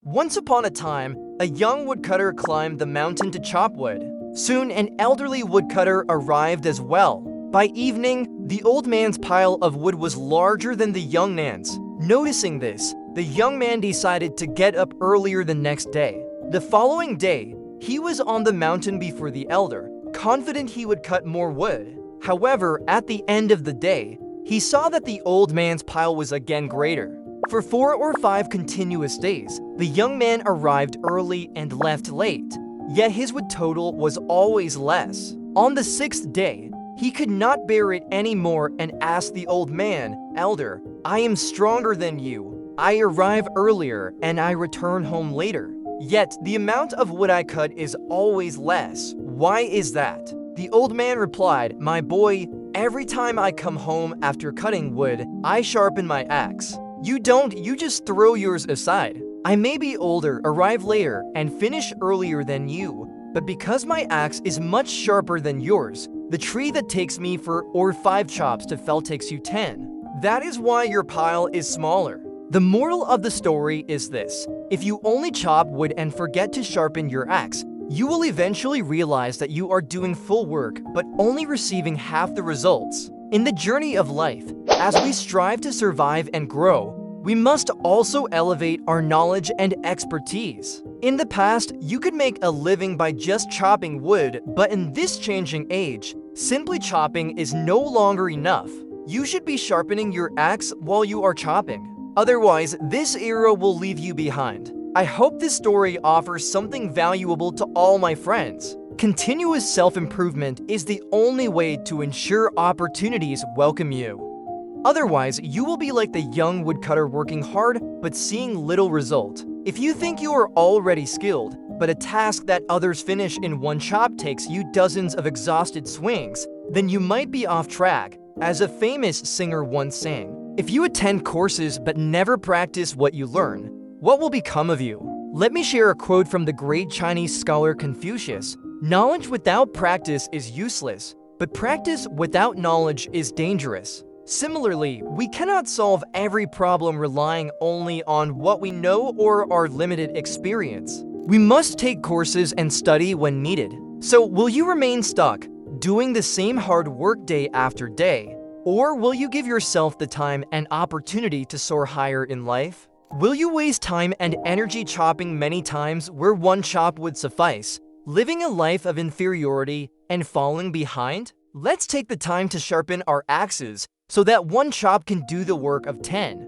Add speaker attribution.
Speaker 1: Once upon a time, a young woodcutter climbed the mountain to chop wood. Soon, an elderly woodcutter arrived as well. By evening, the old man's pile of wood was larger than the young man's. Noticing this, the young man decided to get up earlier the next day. The following day, he was on the mountain before the elder, confident he would cut more wood. However, at the end of the day, he saw that the old man's pile was again greater. For 4 or 5 continuous days, the young man arrived early and left late, yet his wood total was always less. On the 6th day, he could not bear it anymore and asked the old man, "Elder, I am stronger than you. I arrive earlier and I return home later. Yet the amount of wood I cut is always less. Why is that?" The old man replied, "My boy, every time I come home after cutting wood, I sharpen my axe. You don't, you just throw yours aside. I may be older, arrive later, and finish earlier than you, but because my axe is much sharper than yours, the tree that takes me 4 or 5 chops to fell takes you 10. That is why your pile is smaller." The moral of the story is this: if you only chop wood and forget to sharpen your axe, you will eventually realize that you are doing full work but only receiving half the results. In the journey of life, as we strive to survive and grow, we must also elevate our knowledge and expertise. In the past, you could make a living by just chopping wood, but in this changing age, simply chopping is no longer enough. You should be sharpening your axe while you are chopping. Otherwise, this era will leave you behind. I hope this story offers something valuable to all my friends. Continuous self-improvement is the only way to ensure opportunities welcome you. Otherwise, you will be like the young woodcutter working hard but seeing little result. If you think you are already skilled, but a task that others finish in one chop takes you dozens of exhausted swings, then you might be off track. As a famous singer once sang, "If you attend courses but never practice what you learn, what will become of you?" Let me share a quote from the great Chinese scholar Confucius: "Knowledge without practice is useless, but practice without knowledge is dangerous." Similarly, we cannot solve every problem relying only on what we know or our limited experience. We must take courses and study when needed. So, will you remain stuck, doing the same hard work day after day? Or will you give yourself the time and opportunity to soar higher in life? Will you waste time and energy chopping many times where one chop would suffice, living a life of inferiority and falling behind? Let's take the time to sharpen our axes so that one chop can do the work of 10.